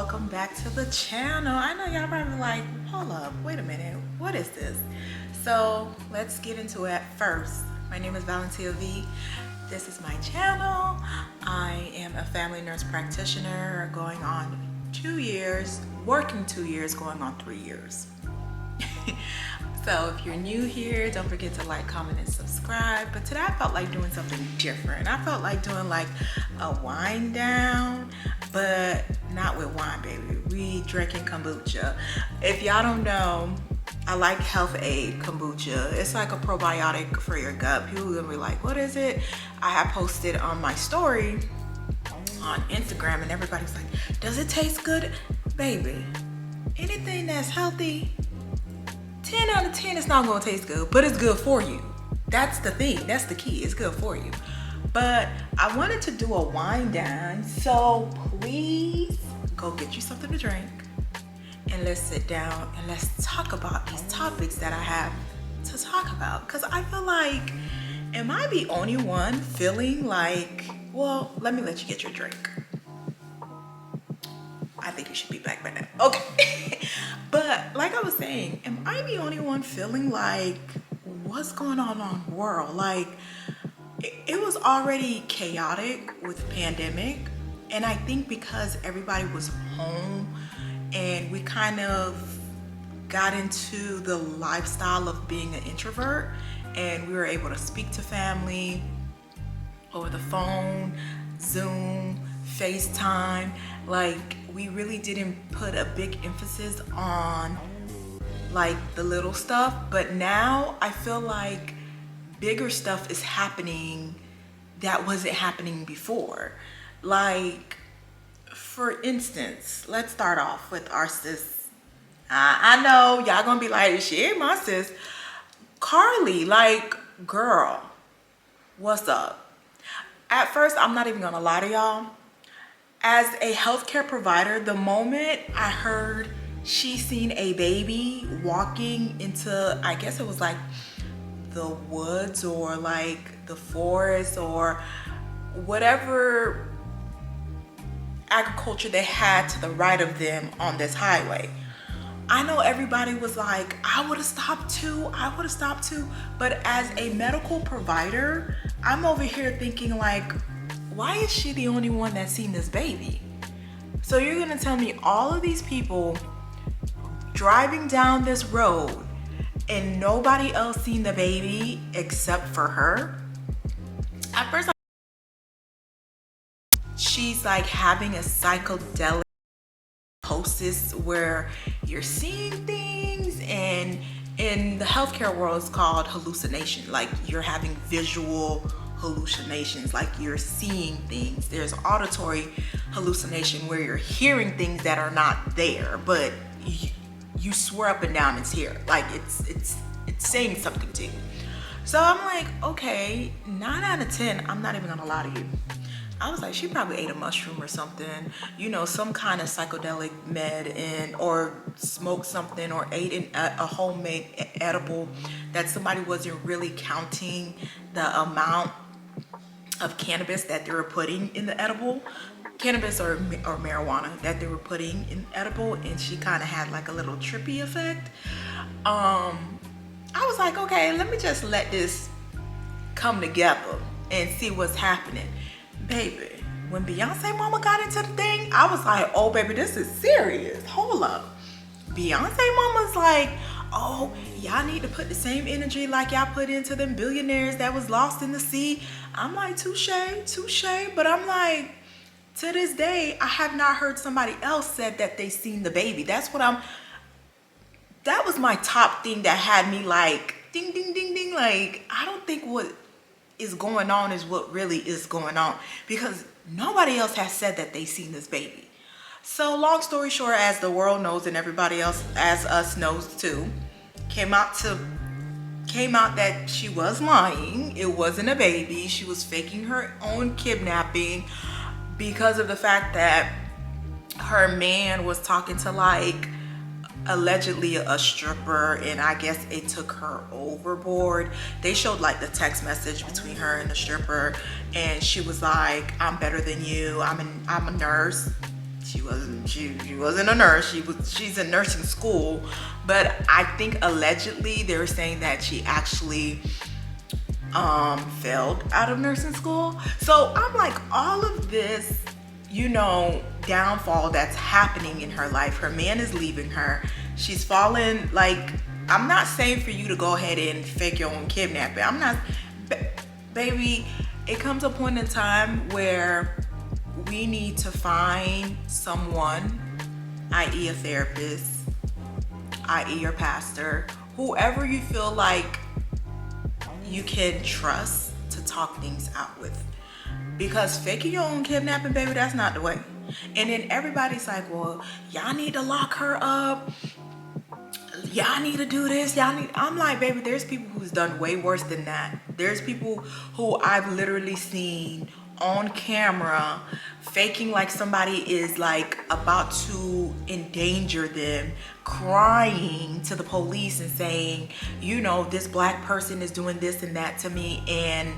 welcome back to the channel. I know y'all probably like, hold up, wait a minute, what is this? So let's get into it. First, my name is Valentia V. This is my channel. I am a family nurse practitioner going on 2 years, working 2 years, going on 3 years. So if you're new here, don't forget to like, comment, and subscribe. But today I felt like doing something different. I felt like doing like a wind down, but not with wine, baby. We drinking kombucha. If y'all don't know, I like Health Aid kombucha. It's like a probiotic for your gut. People are gonna be like, what is it? I have posted on my story on Instagram and everybody's like, does it taste good? Baby, anything that's healthy, 10 out of 10 it's not gonna taste good, but it's good for you. That's the thing, that's the key, it's good for you. But I wanted to do a wind down, so please go get you something to drink and let's sit down and let's talk about these topics that I have to talk about. Because I feel like, am I the only one feeling like, well, let me let you get your drink. I think you should be back by now. Okay. But like I was saying, am I the only one feeling like, what's going on in the world? Like, it was already chaotic with pandemic. And I think because everybody was home and we kind of got into the lifestyle of being an introvert and we were able to speak to family over the phone, Zoom, FaceTime, like we really didn't put a big emphasis on like the little stuff. But now I feel like bigger stuff is happening that wasn't happening before. Like, for instance, let's start off with our sis. I know y'all gonna be like, she ain't my sis. Carlee, like, girl, what's up? At first, I'm not even gonna lie to y'all. As a healthcare provider, the moment I heard she seen a baby walking into, I guess it was like the woods or like the forest or whatever agriculture they had to the right of them on this highway, I know everybody was like, I would have stopped too, I would have stopped too. But as a medical provider, I'm over here thinking like, why is she the only one that's seen this baby? So you're gonna tell me all of these people driving down this road and nobody else seen the baby except for her? At first, she's like having a psychedelic psychosis where you're seeing things, and in the healthcare world it's called hallucination. Like you're having visual hallucinations, like you're seeing things. There's auditory hallucination where you're hearing things that are not there, but you swear up and down it's here, like it's saying something to you. So I'm like, okay, 9 out of 10, I'm not even gonna lie to you, I was like, she probably ate a mushroom or something, you know, some kind of psychedelic med, and or smoked something or ate a homemade edible that somebody wasn't really counting the amount of cannabis that they were putting in the edible, cannabis or marijuana that they were putting in edible, and she kind of had like a little trippy effect. I was like, okay, let me just let this come together and see what's happening. Baby, when Beyonce mama got into the thing, I was like, oh baby, this is serious, hold up. Beyonce mama's like, oh, y'all need to put the same energy like y'all put into them billionaires that was lost in the sea. I'm like, touche, but I'm like, to this day, I have not heard somebody else said that they seen the baby. That was my top thing that had me like, ding, ding, ding, ding. Like, I don't think what is going on is what really is going on, because nobody else has said that they seen this baby. So long story short, as the world knows and everybody else as us knows too, came out that she was lying. It wasn't a baby. She was faking her own kidnapping because of the fact that her man was talking to like allegedly a stripper, and I guess it took her overboard. They showed like the text message between her and the stripper, and she was like, I'm better than you, I'm a nurse, she wasn't a nurse. She's in nursing school, but I think allegedly they were saying that she actually failed out of nursing school. So I'm like, all of this, you know, downfall that's happening in her life. Her man is leaving her. She's fallen. Like, I'm not saying for you to go ahead and fake your own kidnapping. I'm not, baby. It comes a point in time where we need to find someone, i.e. a therapist, i.e. your pastor, whoever you feel like you can trust to talk things out with. Because faking your own kidnapping, baby, that's not the way. And then everybody's like, well, y'all need to lock her up. Y'all need to do this. I'm like, baby, there's people who's done way worse than that. There's people who I've literally seen on camera faking like somebody is like about to endanger them, crying to the police and saying, you know, this black person is doing this and that to me, and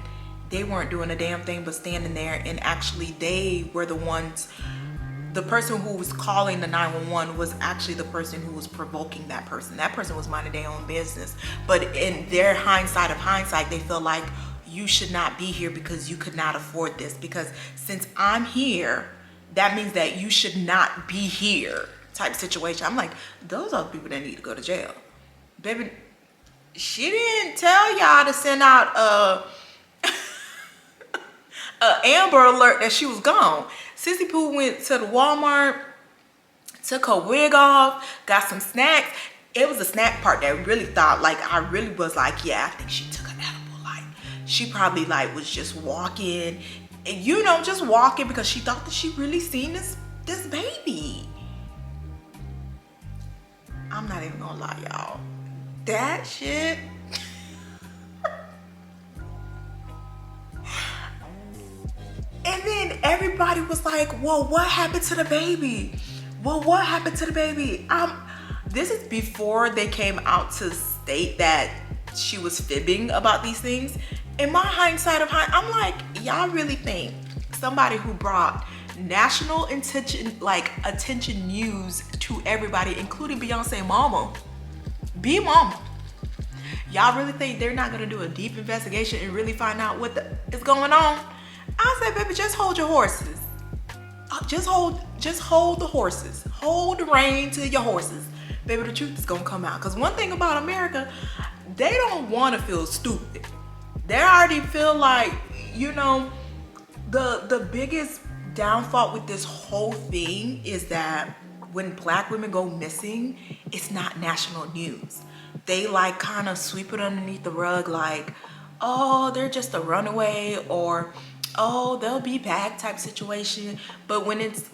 they weren't doing a damn thing but standing there. And actually they were the ones, the person who was calling the 911 was actually the person who was provoking that person. That person was minding their own business, but in their hindsight, they feel like you should not be here because you could not afford this, because since I'm here, that means that you should not be here type situation. I'm like, those are the people that need to go to jail. Baby, she didn't tell y'all to send out a Amber Alert that she was gone. Sissy Pooh went to the Walmart, took her wig off, got some snacks. It was the snack part that really thought, like, I really was like, yeah, I think she took an edible. Like, she probably like was just walking, and you know, just walking because she thought that she really seen this baby. I'm not even gonna lie, y'all. That shit. And then everybody was like, well, what happened to the baby? Well, what happened to the baby? This is before they came out to state that she was fibbing about these things. In my hindsight, I'm like, y'all really think somebody who brought national attention news to everybody, including Beyonce mama, B mama, y'all really think they're not gonna do a deep investigation and really find out what is going on? I said, baby, just hold your horses. Just hold the horses. Hold the rein to your horses. Baby, the truth is gonna come out. Because one thing about America, they don't want to feel stupid. They already feel like, you know, the biggest downfall with this whole thing is that when black women go missing, it's not national news. They like kind of sweep it underneath the rug like, oh, they're just a runaway, or oh, they'll be back type situation. But when it's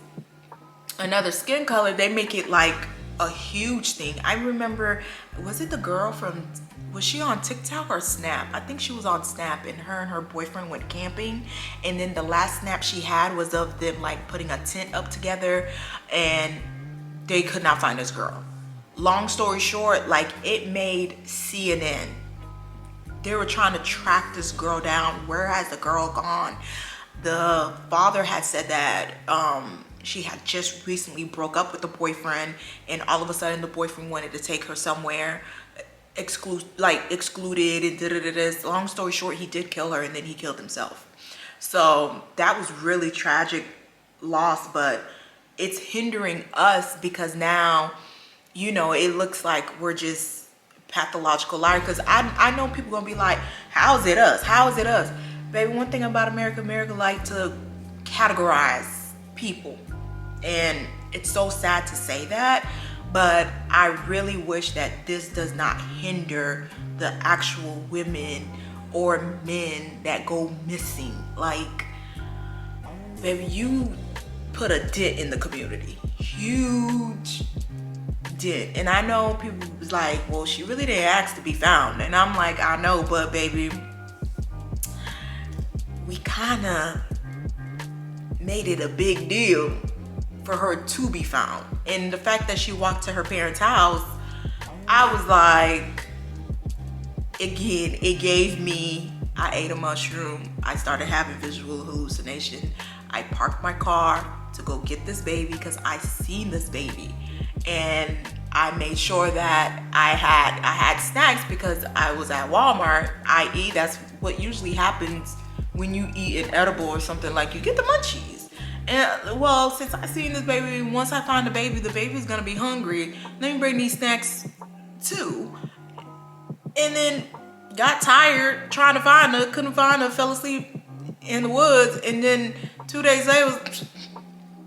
another skin color, they make it like a huge thing. I remember, was it the girl from, was she on TikTok or Snap? I think she was on Snap, and her boyfriend went camping, and then the last snap she had was of them like putting a tent up together, and they could not find this girl. Long story short, like, it made CNN. They were trying to track this girl down. Where has the girl gone? The father had said that she had just recently broke up with the boyfriend, and all of a sudden the boyfriend wanted to take her somewhere, excluded, and da-da-da-da. Long story short, he did kill her, and then he killed himself. So that was really tragic loss, but it's hindering us because now, you know, it looks like we're just pathological liar. Because I know people gonna be like, how is it us? How is it us? Baby, one thing about America like to categorize people, and it's so sad to say that, but I really wish that this does not hinder the actual women or men that go missing. Like, baby, you put a dent in the community, huge dent. And I know people was like, well, she really didn't ask to be found, and I'm like, I know, but baby, we kind of made it a big deal for her to be found. And the fact that she walked to her parents' house, I was like, again, it gave me, I ate a mushroom, I started having visual hallucination. I parked my car to go get this baby because I seen this baby, and I made sure that I had snacks because I was at Walmart, i.e. that's what usually happens when you eat an edible or something, like you get the munchies. And well, since I seen this baby, once I find the baby's gonna be hungry, let me bring these snacks too. And then got tired trying to find her, couldn't find her, fell asleep in the woods, and then 2 days later it was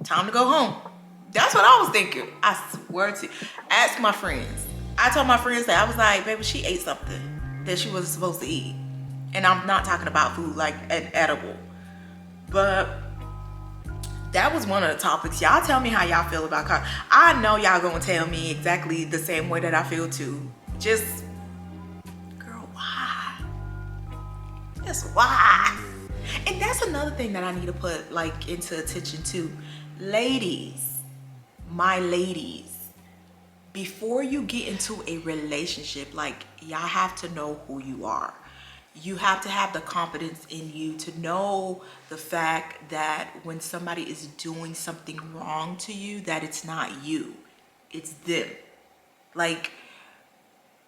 time to go home. That's what I was thinking. I swear to you. Ask my friends. I told my friends that I was like, baby, she ate something that she wasn't supposed to eat. And I'm not talking about food like an edible. But that was one of the topics. Y'all tell me how y'all feel about Carlee. I know y'all gonna tell me exactly the same way that I feel too. Just, girl, why? Just why? And that's another thing that I need to put like into attention too. Ladies, my ladies, before you get into a relationship, like, y'all have to know who you are. You have to have the confidence in you to know the fact that when somebody is doing something wrong to you, that it's not you, it's them. Like,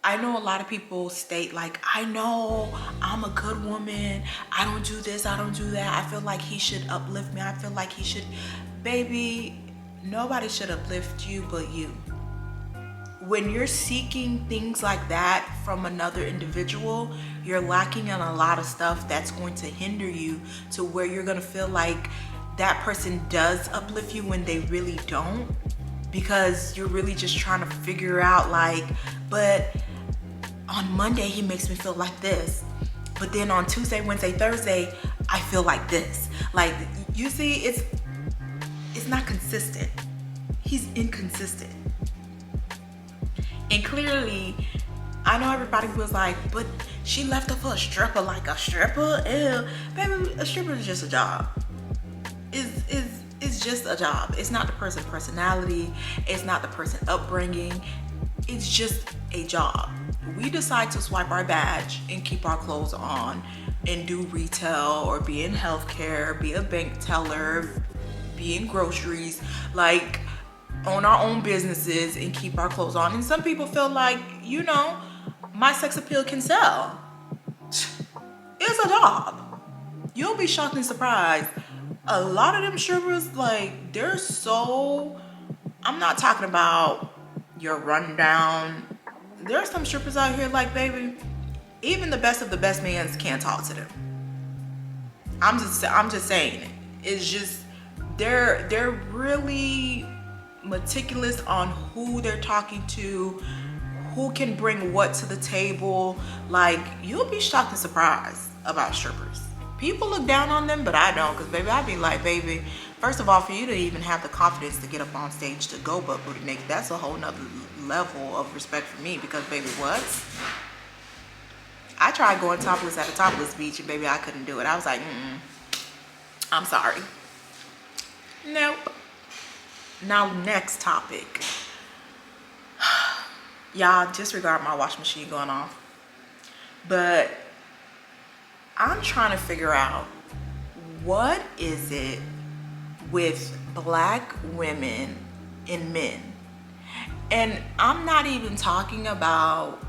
I know a lot of people state like, I know I'm a good woman, I don't do this, I don't do that, I feel like he should uplift me, I feel like he should. Baby, nobody should uplift you but you. When you're seeking things like that from another individual, you're lacking in a lot of stuff that's going to hinder you to where you're gonna feel like that person does uplift you when they really don't, because you're really just trying to figure out like, but on Monday he makes me feel like this, but then on Tuesday, Wednesday, Thursday I feel like this. Like, you see, it's not consistent. He's inconsistent. And clearly, I know everybody was like, but she left her for a stripper. Like, a stripper? Ew. Baby, a stripper is just a job. It's just a job. It's not the person's personality. It's not the person's upbringing. It's just a job. We decide to swipe our badge and keep our clothes on and do retail or be in healthcare, be a bank teller, be in groceries, like own our own businesses and keep our clothes on. And some people feel like, you know, my sex appeal can sell. It's a job. You'll be shocked and surprised. A lot of them strippers, like, they're so, I'm not talking about your rundown. There are some strippers out here like, baby, even the best of the best mans can't talk to them. I'm just saying it. It's just, they're really meticulous on who they're talking to, who can bring what to the table. Like, you'll be shocked and surprised about strippers. People look down on them, but I don't, because baby, I'd be like, baby, first of all, for you to even have the confidence to get up on stage to go butt booty naked, that's a whole nother level of respect for me, because baby, what? I tried going topless at a topless beach and baby, I couldn't do it. I was like, I'm sorry. Nope. Now, next topic. Y'all, disregard my washing machine going off. But I'm trying to figure out, what is it with black women and men? And I'm not even talking about,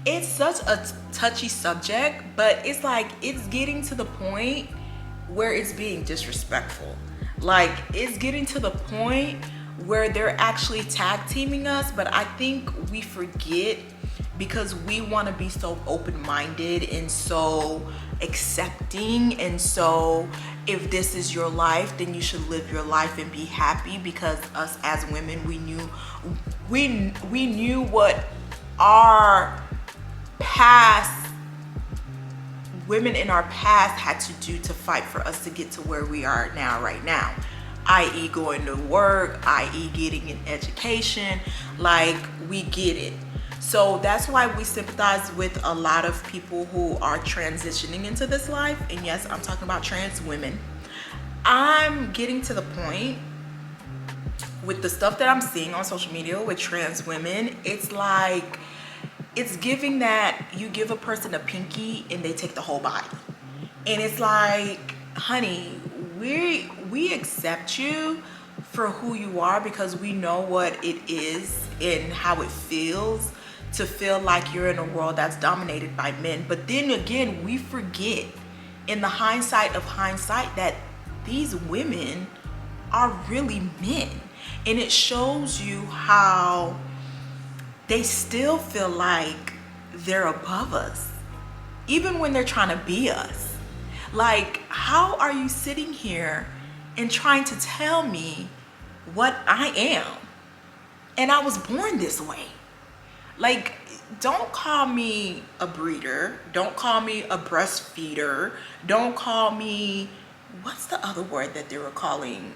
it's such a touchy subject, but it's like, it's getting to the point where it's being disrespectful. Like, it's getting to the point where they're actually tag teaming us, but I think we forget, because we want to be so open-minded and so accepting, and so if this is your life, then you should live your life and be happy, because us as women, we knew what our past, women in our past had to do to fight for us to get to where we are now, right now, i.e. going to work, i.e. getting an education. Like, we get it. So that's why we sympathize with a lot of people who are transitioning into this life. And yes, I'm talking about trans women. I'm getting to the point with the stuff that I'm seeing on social media with trans women. It's like, it's giving that you give a person a pinky and they take the whole body. And it's like, honey, we accept you for who you are because we know what it is and how it feels to feel like you're in a world that's dominated by men. But then again, we forget in the hindsight of hindsight that these women are really men. And it shows you how they still feel like they're above us, even when they're trying to be us. Like, how are you sitting here and trying to tell me what I am? And I was born this way. Like, don't call me a breeder. Don't call me a breastfeeder. Don't call me, what's the other word that they were calling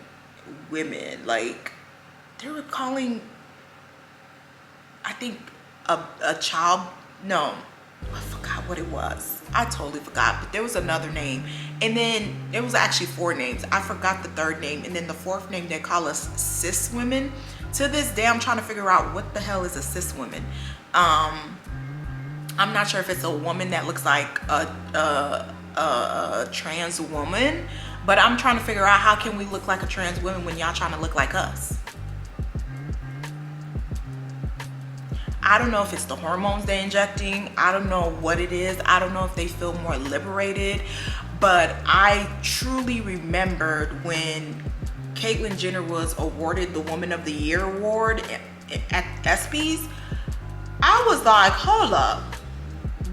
women? Like, they were calling, I think, a child, no, I forgot what it was. I totally forgot, but there was another name. And then it was actually 4 names. I forgot the 3rd name. And then the 4th name, they call us cis women. To this day, I'm trying to figure out what the hell is a cis woman. I'm not sure if it's a woman that looks like a trans woman, but I'm trying to figure out how can we look like a trans woman when y'all trying to look like us. I don't know if it's the hormones they're injecting. I don't know what it is. I don't know if they feel more liberated. But I truly remembered when Caitlyn Jenner was awarded the Woman of the Year award at ESPYs. I was like, hold up.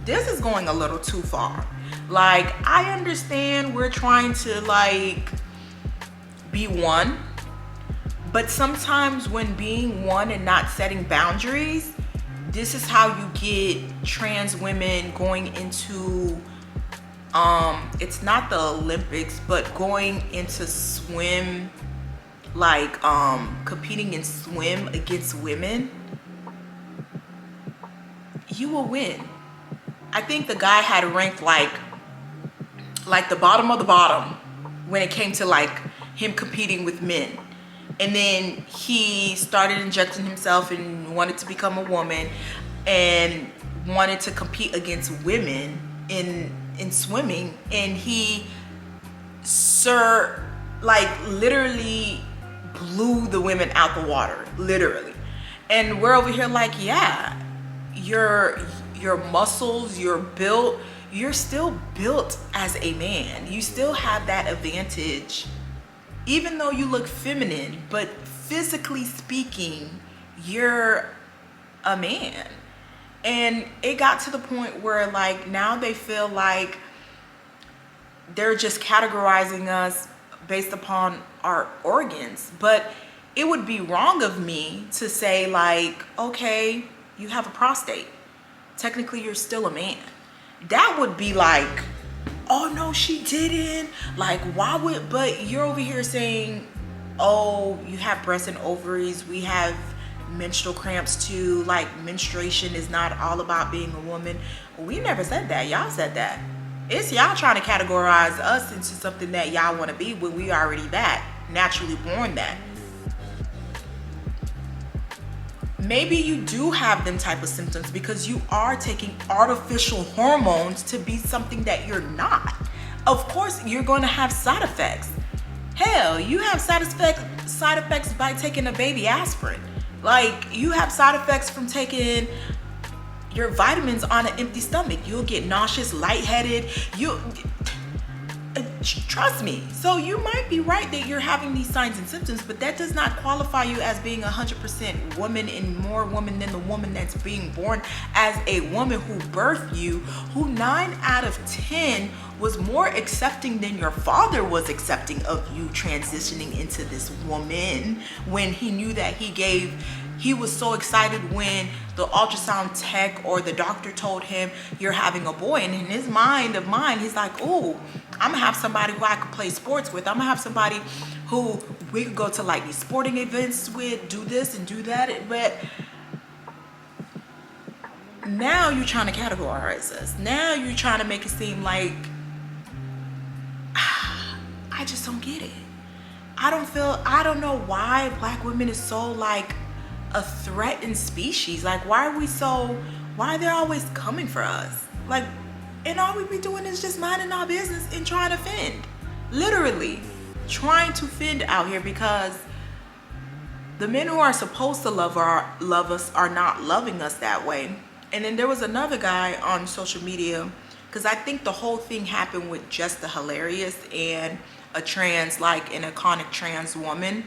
This is going a little too far. Like, I understand we're trying to like be one. But sometimes when being one and not setting boundaries, this is how you get trans women going into, it's not the Olympics, but going into swim, like competing in swim against women. You will win. I think the guy had ranked like the bottom of the bottom when it came to like him competing with men. And then he started injecting himself and wanted to become a woman and wanted to compete against women in swimming. And he literally blew the women out the water, literally. And we're over here like, yeah, your muscles, you're still built as a man. You still have that advantage. Even though you look feminine, but physically speaking, you're a man. And it got to the point where like now they feel like they're just categorizing us based upon our organs. But it would be wrong of me to say like, okay, you have a prostate. Technically, you're still a man. That would be like, oh no, she didn't. Like, why would, but you're over here saying, oh, you have breasts and ovaries. We have menstrual cramps too. Like, menstruation is not all about being a woman. We never said that. Y'all said that. It's y'all trying to categorize us into something that y'all want to be when we already that, naturally born that. Maybe you do have them type of symptoms because you are taking artificial hormones to be something that you're not. Of course, you're going to have side effects. Hell, you have side effects by taking a baby aspirin. Like, you have side effects from taking your vitamins on an empty stomach. You'll get nauseous, lightheaded. Trust me. So you might be right that you're having these signs and symptoms, but that does not qualify you as being 100% woman and more woman than the woman that's being born as a woman who birthed you, who 9 out of 10 was more accepting than your father was accepting of you transitioning into this woman when he knew that he was so excited when the ultrasound tech or the doctor told him you're having a boy. And in his mind, he's like, oh, I'm gonna have somebody who I could play sports with. I'm gonna have somebody who we could go to like these sporting events with, do this and do that. But now you're trying to categorize us. Now you're trying to make it seem like, I just don't get it. I don't know why black women is so like a threatened species. Like, why are we so why they're always coming for us. Like, and all we be doing is just minding our business and trying to fend. Literally trying to fend out here, because the men who are supposed to love us are not loving us that way. And then there was another guy on social media, because I think the whole thing happened with Just the Hilarious and an iconic trans woman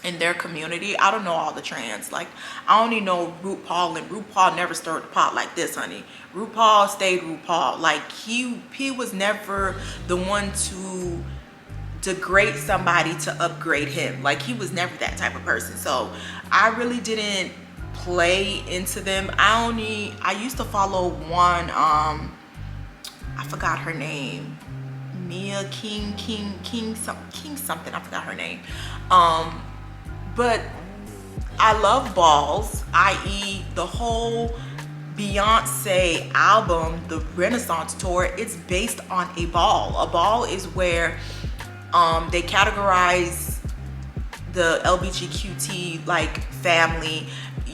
in their community. I don't know all the trans. Like, I only know RuPaul, and RuPaul never stirred the pot like this, honey. RuPaul stayed RuPaul. Like, he was never the one to degrade somebody to upgrade him. Like, he was never that type of person. So I really didn't play into them. I used to follow one, I forgot her name, Mia King something, I forgot her name. But I love balls, i.e. the whole Beyonce album, the Renaissance tour, it's based on a ball. A ball is where they categorize the LGBTQ like family.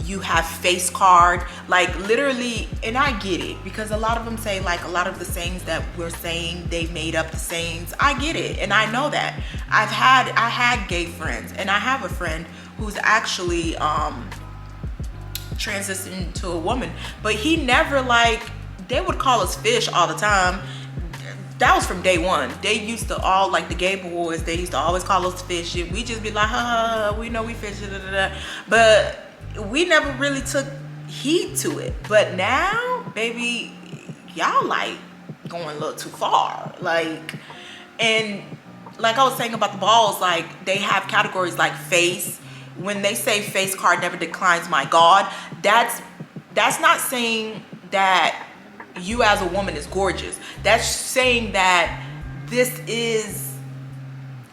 You have face card, like literally, and I get it, because a lot of them say like a lot of the sayings that we're saying, they made up the sayings. I get it, and I know that. I had gay friends, and I have a friend who's actually transitioned to a woman, but he never, like, they would call us fish all the time. That was from day one. They used to all, like the gay boys, they used to always call us fish, and we just be like, ha, we know we fish, da, da, da. But we never really took heed to it. But now, baby, y'all like going a little too far. Like, and like I was saying about the balls, like they have categories like face. When they say face card never declines, my God, that's not saying that you as a woman is gorgeous. That's saying that this is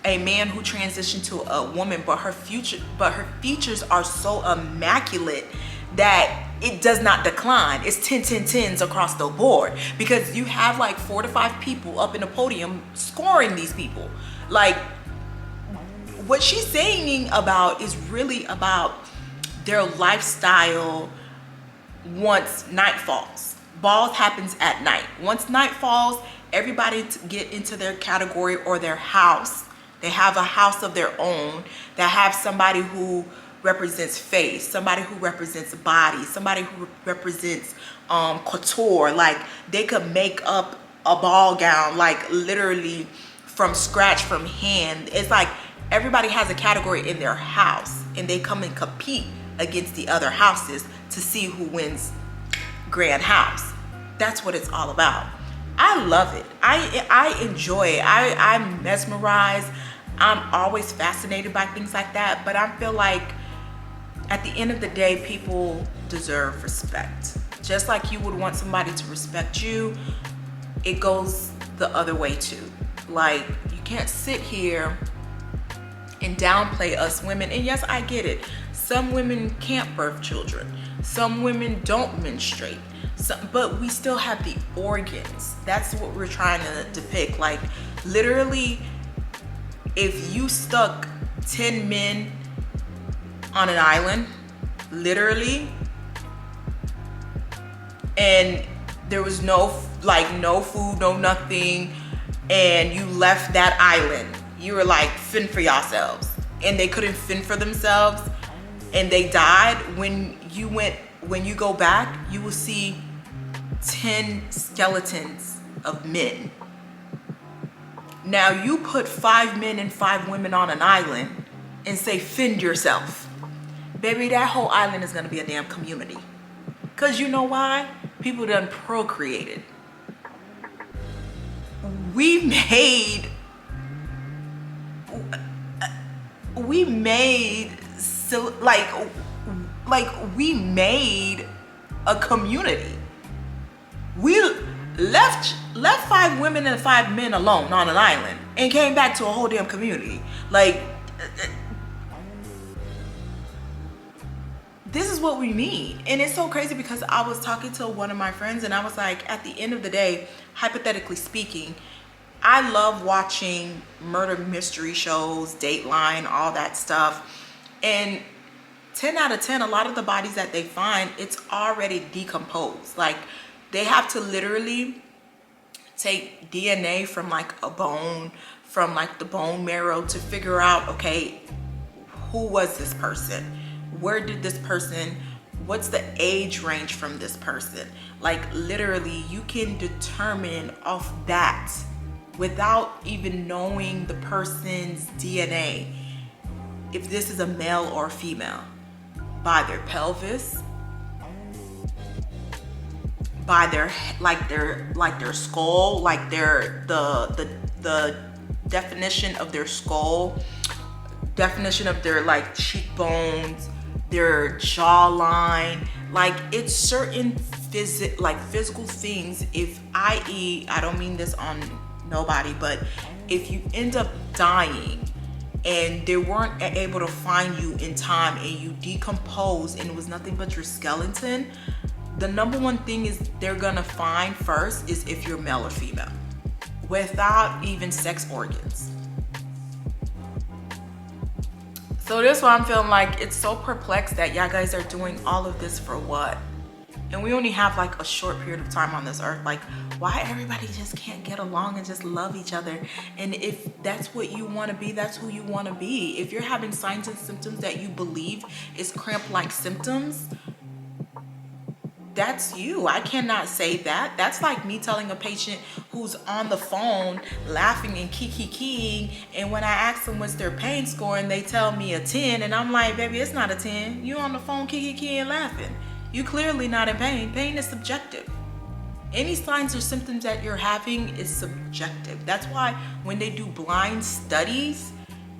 a man who transitioned to a woman, but her features are so immaculate that it does not decline. It's 10 10 10s across the board, because you have like 4 to 5 people up in the podium scoring these people. Like, what she's saying about is really about their lifestyle once night falls. Balls happens at night. Once night falls, everybody get into their category or their house. They have a house of their own that have somebody who represents face, somebody who represents body, somebody who represents couture. Like, they could make up a ball gown, like literally from scratch, from hand. It's like everybody has a category in their house, and they come and compete against the other houses to see who wins grand house. That's what it's all about. I love it. I enjoy it. I'm mesmerized. I'm always fascinated by things like that, but I feel like at the end of the day, people deserve respect. Just like you would want somebody to respect you, it goes the other way too. Like, you can't sit here and downplay us women. And yes, I get it. Some women can't birth children. Some women don't menstruate. But we still have the organs. That's what we're trying to depict. Like, literally, if you stuck 10 men on an island, literally, and there was no food, no nothing, and you left that island, you were like, fend for yourselves, and they couldn't fend for themselves, and they died. When you go back, you will see 10 skeletons of men. Now you put 5 men and 5 women on an island and say, fend yourself. Baby, that whole island is gonna be a damn community. Cause you know why? People done procreated. We made a community. We left 5 women and 5 men alone on an island and came back to a whole damn community. Like, this is what we mean. And it's so crazy, because I was talking to one of my friends, and I was like, at the end of the day, hypothetically speaking, I love watching murder mystery shows, Dateline, all that stuff. And 10 out of 10, a lot of the bodies that they find, it's already decomposed. Like they have to literally take DNA from like a bone, from like the bone marrow to figure out, okay, who was this person? Where did this person, what's the age range from this person? Like literally you can determine off that without even knowing the person's DNA if this is a male or female, by their pelvis, by their skull, like the definition of their skull, definition of their like cheekbones, their jawline. Like it's certain physical things. If i.e., I don't mean this on nobody, but if you end up dying and they weren't able to find you in time and you decompose and it was nothing but your skeleton, the number one thing is they're gonna find first is if you're male or female, without even sex organs. So this why I'm feeling like it's so perplexed that y'all guys are doing all of this for what? And we only have like a short period of time on this earth. Like, why everybody just can't get along and just love each other? And if that's what you want to be, that's who you want to be. If you're having signs and symptoms that you believe is cramp-like symptoms, that's you. I cannot say that. That's like me telling a patient who's on the phone laughing and kiki-kikiing, and when I ask them what's their pain score and they tell me a 10, and I'm like, baby, it's not a 10. You on the phone kiki-kikiing laughing. You clearly not in pain. Pain is subjective. Any signs or symptoms that you're having is subjective. That's why when they do blind studies,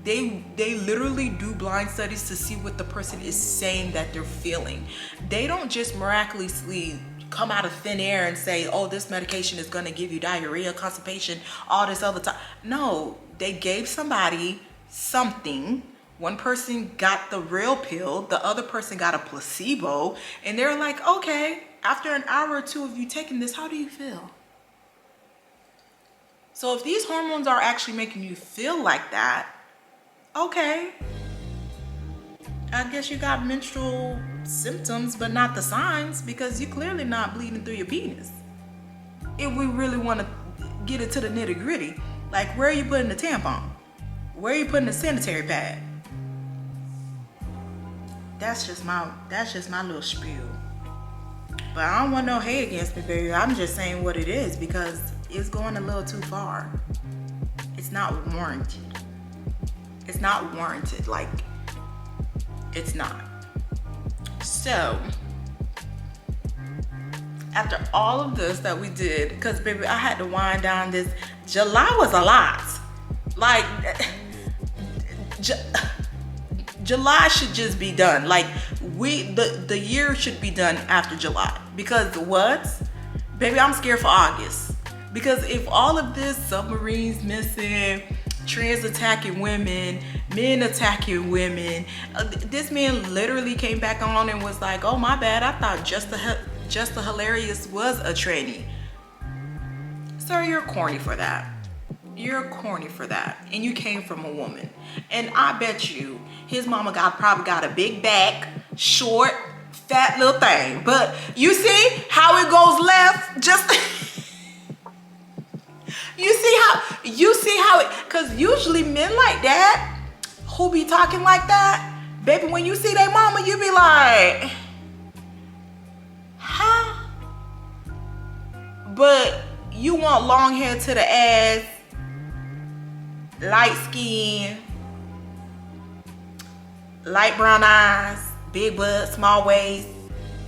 they literally do blind studies to see what the person is saying that they're feeling. They don't just miraculously come out of thin air and say, oh, this medication is going to give you diarrhea, constipation, all this other time. No, they gave somebody something. One person got the real pill, the other person got a placebo, and they're like, okay, after an hour or two of you taking this, how do you feel? So if these hormones are actually making you feel like that, okay, I guess you got menstrual symptoms, but not the signs, because you're clearly not bleeding through your penis. If we really want to get it to the nitty gritty, like where are you putting the tampon? Where are you putting the sanitary pad? That's just my little spiel. But I don't want no hate against me, baby. I'm just saying what it is, because it's going a little too far. It's not warranted. It's not warranted. Like, it's not. So, after all of this that we did, because baby, I had to wind down this. July was a lot. Like, July should just be done. Like, the year should be done after July. Because what? Baby, I'm scared for August. Because if all of this, submarines missing, trans attacking women, men attacking women, this man literally came back on and was like, oh my bad, I thought Just the Hilarious was a tranny. Sir, you're corny for that. You're corny for that. And you came from a woman. And I bet you his mama probably got a big back, short, fat little thing. But you see how it goes left? Just you see how it, because usually men like that who be talking like that, baby, when you see their mama, you be like, huh? But you want long hair to the ass, light skin, light brown eyes, big butt, small waist,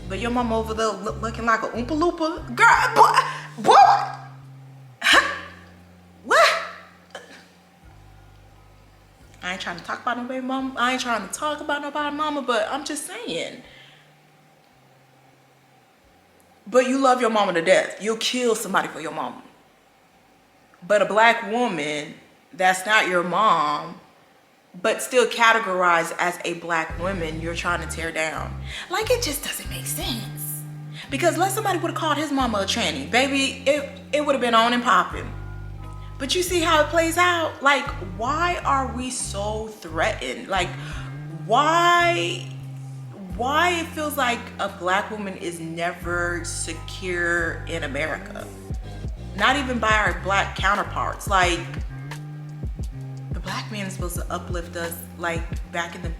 but your mama over there looking like a Oompa Loompa. Girl, boy, huh? What? I ain't trying to talk about no baby mama. I ain't trying to talk about nobody mama, but I'm just saying. But you love your mama to death. You'll kill somebody for your mama. But a black woman that's not your mom, but still categorized as a black woman, you're trying to tear down. Like, it just doesn't make sense. Because let somebody would have called his mama a tranny, baby, it would have been on and popping. But you see how it plays out? Like, why are we so threatened? Like, why why it feels like a black woman is never secure in America. Not even by our black counterparts. Like, the black man is supposed to uplift us, like back in the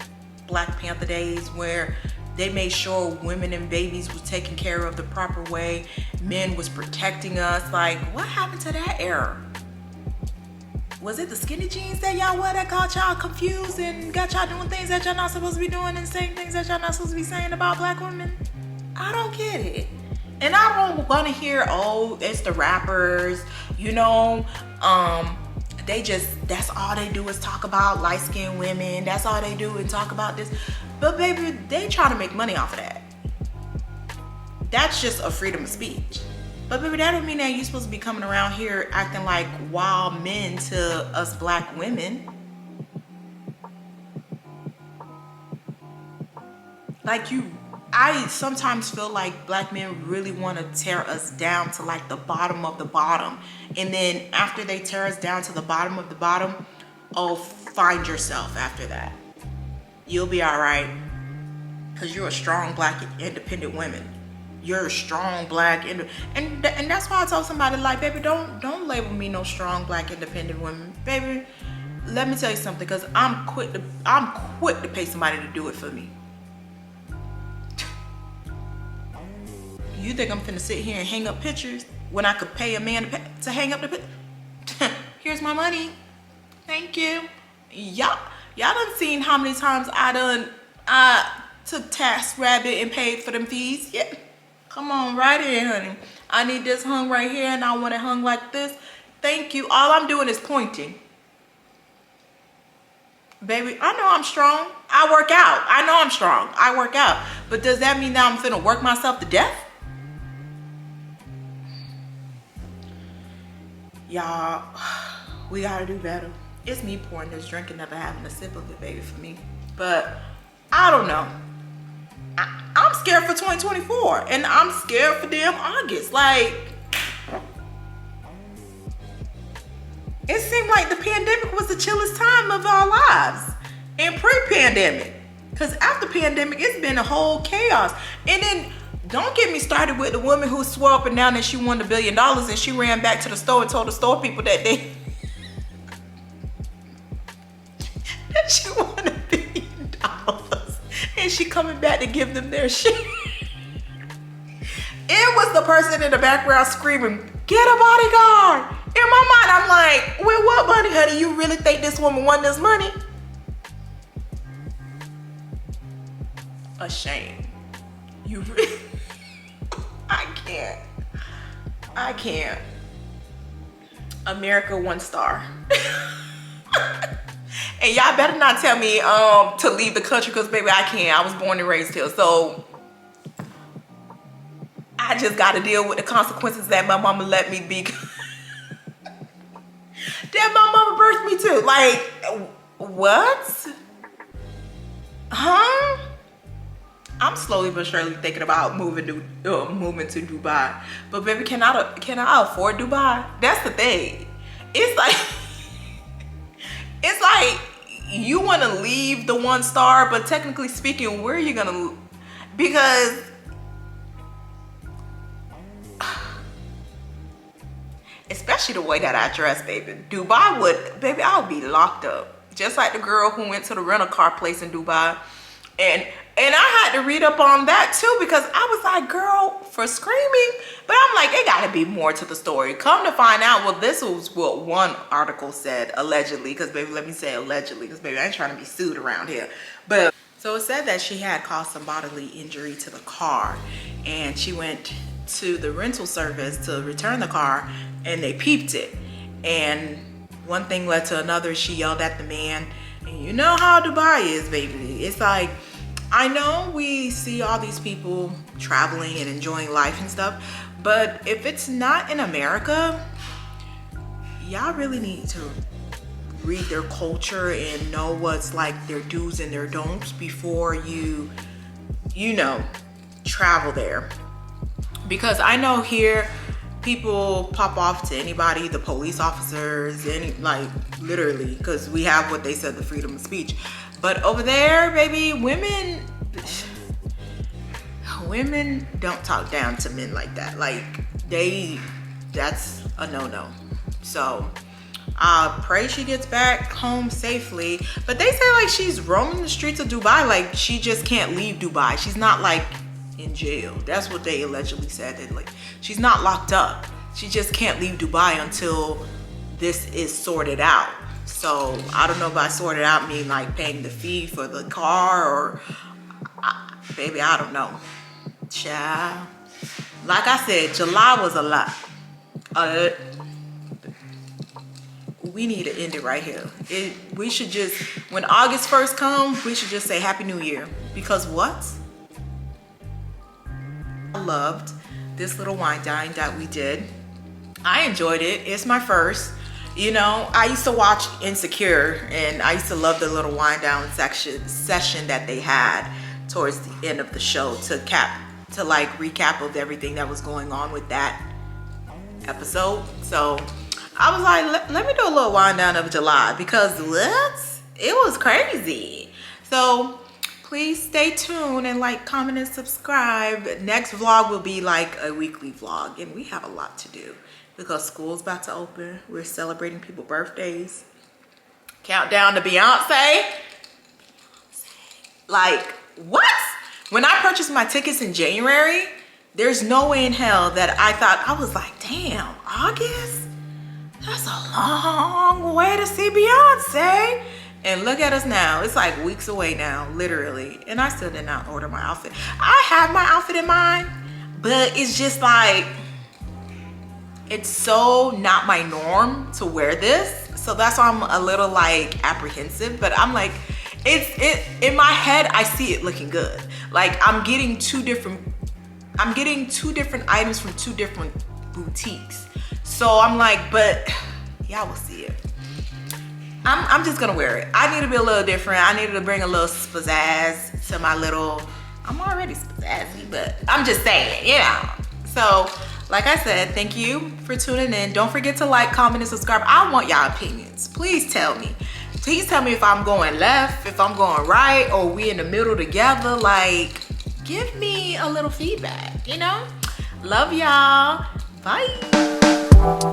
Black Panther days, where they made sure women and babies was taken care of the proper way. Men was protecting us. Like, what happened to that era? Was it the skinny jeans that y'all wear that got y'all confused and got y'all doing things that y'all not supposed to be doing and saying things that y'all not supposed to be saying about black women? I don't get it. And I don't want to hear, oh, it's the rappers, you know, they just, that's all they do is talk about light-skinned women. That's all they do and talk about this. But baby, they try to make money off of that. That's just a freedom of speech. But baby, that don't mean that you're supposed to be coming around here acting like wild men to us black women. Like, I sometimes feel like black men really want to tear us down to like the bottom of the bottom. And then after they tear us down to the bottom of the bottom, oh, find yourself after that. You'll be all right. Because you're a strong black independent woman. You're a strong black and that's why I told somebody, like, baby, don't label me no strong black independent woman. Baby, let me tell you something, because I'm quick to pay somebody to do it for me. You think I'm finna sit here and hang up pictures when I could pay a man to hang up the picture? Here's my money. Thank you. Y'all done seen how many times I took TaskRabbit and paid for them fees. Yeah. Come on, right in, honey. I need this hung right here and I want it hung like this. Thank you. All I'm doing is pointing. Baby, I know I'm strong. I work out. I know I'm strong. I work out. But does that mean that I'm finna work myself to death? Y'all, we gotta do better. It's me pouring this drink and never having a sip of it, baby, for me. But I don't know. I'm scared for 2024 and I'm scared for damn August. Like, it seemed like the pandemic was the chillest time of our lives and pre-pandemic. Because after pandemic, it's been a whole chaos. And then don't get me started with the woman who swore up and down that she won $1 billion and she ran back to the store and told the store people that she won $1 billion. And she coming back to give them their shit. It was the person in the background screaming, "Get a bodyguard!" In my mind, I'm like, with what money, honey? You really think this woman won this money? A shame. You really... I can't. America 1 star. And y'all better not tell me to leave the country, because baby, I can't. I was born and raised here, so I just got to deal with the consequences that my mama let me be. That my mama birthed me to. Like, what? Huh? I'm slowly but surely thinking about moving to Dubai. But baby, can I afford Dubai? That's the thing. It's like you want to leave the 1 star, but technically speaking, where are you gonna? Because especially the way that I dress, baby, Dubai baby, I would be locked up, just like the girl who went to the rental car place in Dubai. And I had to read up on that too, because I was like, girl, for screaming. But I'm like, it gotta be more to the story. Come to find out, well, this was what one article said, allegedly. Because baby, let me say allegedly, because baby, I ain't trying to be sued around here. But so it said that she had caused some bodily injury to the car, and she went to the rental service to return the car, and they peeped it. And one thing led to another. She yelled at the man. And you know how Dubai is, baby. It's like, I know we see all these people traveling and enjoying life and stuff, but if it's not in America, y'all really need to read their culture and know what's like their do's and their don'ts before you know, travel there. Because I know here, people pop off to anybody, the police officers, like literally, because we have what they said, the freedom of speech. But over there, baby, women, women don't talk down to men like that. Like that's a no-no. So pray she gets back home safely. But they say like she's roaming the streets of Dubai, like she just can't leave Dubai. She's not like in jail. That's what they allegedly said. That like she's not locked up. She just can't leave Dubai until this is sorted out. So I don't know if I sorted out mean like paying the fee for the car or baby, I don't know. Child. Like I said, July was a lot. We need to end it right here. We should just, when August 1st comes, we should just say Happy New Year. Because what? I loved this little wine dine that we did. I enjoyed it. It's my first. You know, I used to watch Insecure, and I used to love the little wind down session that they had towards the end of the show to like recap of everything that was going on with that episode. So I was like, let me do a little wind down of July, because it was crazy. So please stay tuned and like, comment, and subscribe. Next vlog will be like a weekly vlog, and we have a lot to do because school's about to open. We're celebrating people's birthdays. Countdown to Beyonce. Like, what? When I purchased my tickets in January, there's no way in hell that I thought, I was like, damn, August? That's a long way to see Beyonce. And look at us now. It's like weeks away now, literally. And I still did not order my outfit. I have my outfit in mind, but it's just like, it's so not my norm to wear this. So that's why I'm a little like apprehensive, but I'm like, it's in my head, I see it looking good. Like I'm getting two different items from two different boutiques. So I'm like, but y'all will see it. I'm just gonna wear it. I need to be a little different. I needed to bring a little pizzazz to my little, I'm already pizzazzy, but I'm just saying, yeah. So like I said, thank you for tuning in. Don't forget to like, comment, and subscribe. I want y'all opinions. Please tell me. Please tell me if I'm going left, if I'm going right, or we in the middle together. Like, give me a little feedback, you know? Love y'all. Bye.